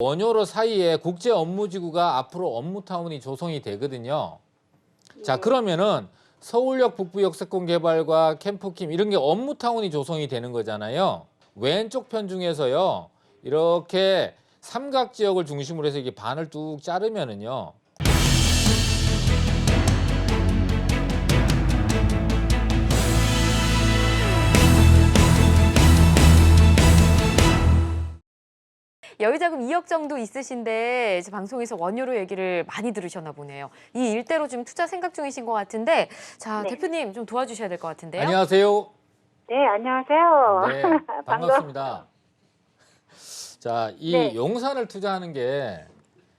원효로 사이에 국제 업무지구가 앞으로 업무타운이 조성이 되거든요. 자, 그러면은 서울역 북부 역세권 개발과 캠프킴 이런 게 업무타운이 조성이 되는 거잖아요. 왼쪽 편 중에서요, 이렇게 삼각 지역을 중심으로 해서 이게 반을 뚝 자르면은요, 여유자금 2억 정도 있으신데 이제 방송에서 원효로 얘기를 많이 들으셨나 보네요. 이 일대로 지금 투자 생각 중이신 것 같은데, 자, 네. 대표님 좀 도와주셔야 될 것 같은데요. 안녕하세요. 네, 안녕하세요. 네, 반갑습니다. 자, 이 네. 용산을 투자하는 게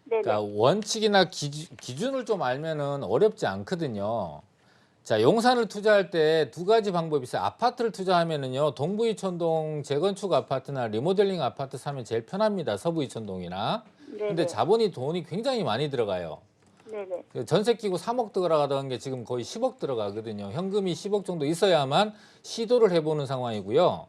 네네. 그러니까 원칙이나 기준을 좀 알면은 어렵지 않거든요. 자, 용산을 투자할 때 두 가지 방법이 있어요. 아파트를 투자하면은요, 동부이촌동 재건축 아파트나 리모델링 아파트 사면 제일 편합니다. 서부이촌동이나. 근데 네네. 자본이 돈이 굉장히 많이 들어가요. 네네. 전세 끼고 3억 들어가던 게 지금 거의 10억 들어가거든요. 현금이 10억 정도 있어야만 시도를 해보는 상황이고요.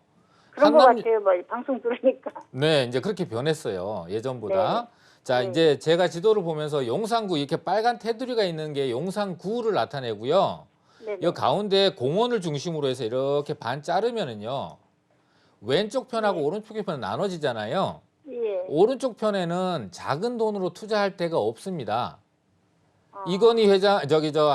그런 것 같아요. 뭐 방송 들으니까. 네, 이제 그렇게 변했어요. 예전보다. 네. 자, 네. 이제 제가 지도를 보면서 용산구 이렇게 빨간 테두리가 있는 게 용산구를 나타내고요. 네네. 이 가운데 공원을 중심으로 해서 이렇게 반 자르면은요, 왼쪽 편하고 네. 오른쪽 편은 나눠지잖아요. 예. 오른쪽 편에는 작은 돈으로 투자할 데가 없습니다. 아. 이건희 회장,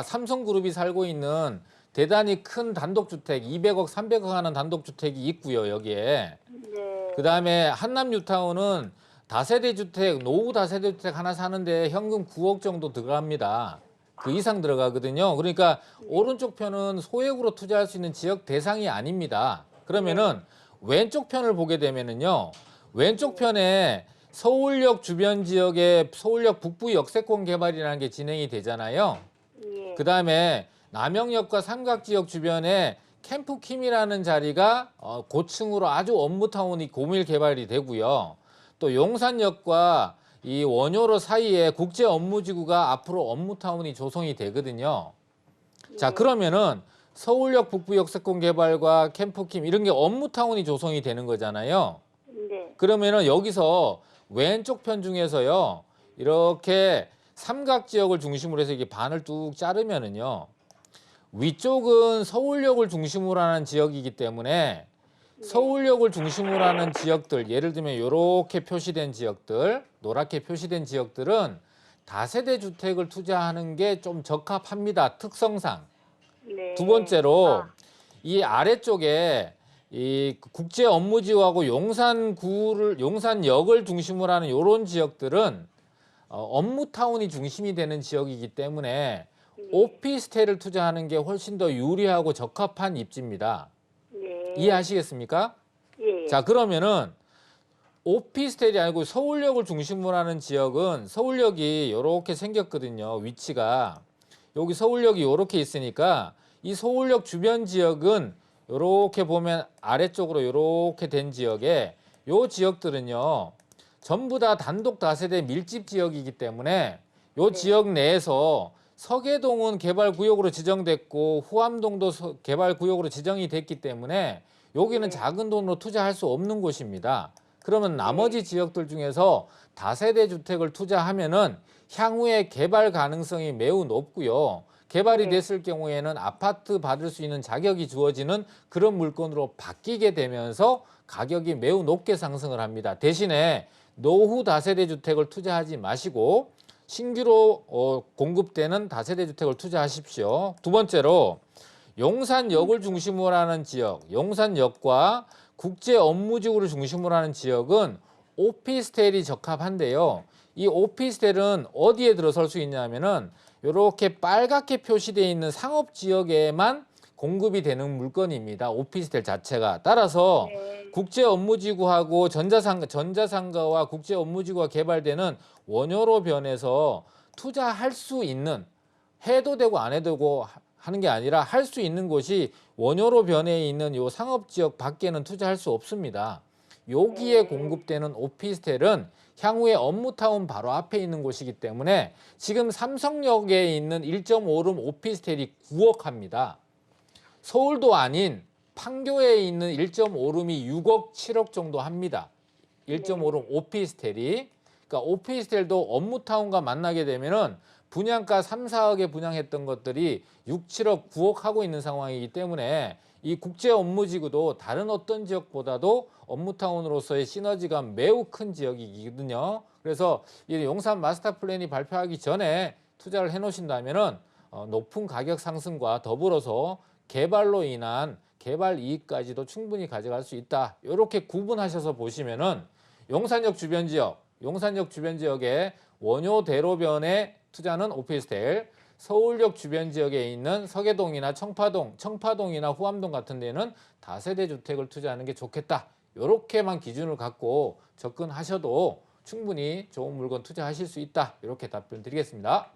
삼성그룹이 살고 있는 대단히 큰 단독주택, 200억, 300억 하는 단독주택이 있고요, 여기에. 네. 그 다음에 한남뉴타운은 다세대 주택, 노후 다세대 주택 하나 사는데 현금 9억 정도 들어갑니다. 그 이상 들어가거든요. 그러니까 오른쪽 편은 소액으로 투자할 수 있는 지역 대상이 아닙니다. 그러면은 왼쪽 편을 보게 되면은요, 왼쪽 편에 서울역 주변 지역에 서울역 북부 역세권 개발이라는 게 진행이 되잖아요. 예. 그 다음에 남영역과 삼각지역 주변에 캠프킴이라는 자리가 고층으로 아주 업무타운이 고밀 개발이 되고요. 또 용산역과 이 원효로 사이에 국제 업무지구가 앞으로 업무타운이 조성이 되거든요. 자, 그러면은 서울역 북부 역세권 개발과 캠프킴 이런 게 업무타운이 조성이 되는 거잖아요. 네. 그러면은 여기서 왼쪽 편 중에서요, 이렇게 삼각 지역을 중심으로 해서 이게 반을 뚝 자르면은요, 위쪽은 서울역을 중심으로 하는 지역이기 때문에 서울역을 중심으로 하는 지역들, 예를 들면 이렇게 표시된 지역들, 노랗게 표시된 지역들은 다세대 주택을 투자하는 게 좀 적합합니다. 특성상. 네. 두 번째로 아. 이 아래쪽에 이 국제 업무지구하고 용산역을 중심으로 하는 이런 지역들은 업무타운이 중심이 되는 지역이기 때문에 오피스텔을 투자하는 게 훨씬 더 유리하고 적합한 입지입니다. 네. 이해하시겠습니까? 예. 자, 그러면은 오피스텔이 아니고 서울역을 중심으로 하는 지역은 서울역이 이렇게 생겼거든요. 위치가. 여기 서울역이 이렇게 있으니까 이 서울역 주변 지역은 이렇게 보면 아래쪽으로 이렇게 된 지역에 요 지역들은요, 전부 다 단독 다세대 밀집 지역이기 때문에 요 지역 내에서 서계동은 개발구역으로 지정됐고 후암동도 개발구역으로 지정이 됐기 때문에 여기는 작은 돈으로 투자할 수 없는 곳입니다. 그러면 나머지 지역들 중에서 다세대 주택을 투자하면은 향후에 개발 가능성이 매우 높고요. 개발이 됐을 경우에는 아파트 받을 수 있는 자격이 주어지는 그런 물건으로 바뀌게 되면서 가격이 매우 높게 상승을 합니다. 대신에 노후 다세대 주택을 투자하지 마시고 신규로 공급되는 다세대 주택을 투자하십시오. 두 번째로 용산역을 중심으로 하는 지역, 용산역과 국제 업무지구를 중심으로 하는 지역은 오피스텔이 적합한데요. 이 오피스텔은 어디에 들어설 수 있냐면은 이렇게 빨갛게 표시되어 있는 상업 지역에만 공급이 되는 물건입니다. 오피스텔 자체가. 따라서 국제 업무지구하고 전자상가와 국제 업무지구가 개발되는 원효로 변해서 투자할 수 있는, 해도 되고 안 해도 되고 하는 게 아니라 할 수 있는 곳이 원효로 변해 있는 요 상업지역 밖에는 투자할 수 없습니다. 여기에 공급되는 오피스텔은 향후에 업무타운 바로 앞에 있는 곳이기 때문에 지금 삼성역에 있는 1.5룸 오피스텔이 9억 합니다. 서울도 아닌 판교에 있는 1.5룸이 6억, 7억 정도 합니다. 1.5룸 오피스텔이. 그러니까 오피스텔도 업무타운과 만나게 되면은 분양가 3, 4억에 분양했던 것들이 6, 7억, 9억 하고 있는 상황이기 때문에 이 국제 업무지구도 다른 어떤 지역보다도 업무타운으로서의 시너지가 매우 큰 지역이거든요. 그래서 이 용산 마스터 플랜이 발표하기 전에 투자를 해놓으신다면은 높은 가격 상승과 더불어서 개발로 인한 개발 이익까지도 충분히 가져갈 수 있다. 이렇게 구분하셔서 보시면은 용산역 주변 지역의 원효 대로변에 투자는 오피스텔, 서울역 주변 지역에 있는 서계동이나 청파동이나 후암동 같은 데는 다세대 주택을 투자하는 게 좋겠다. 이렇게만 기준을 갖고 접근하셔도 충분히 좋은 물건 투자하실 수 있다. 이렇게 답변 드리겠습니다.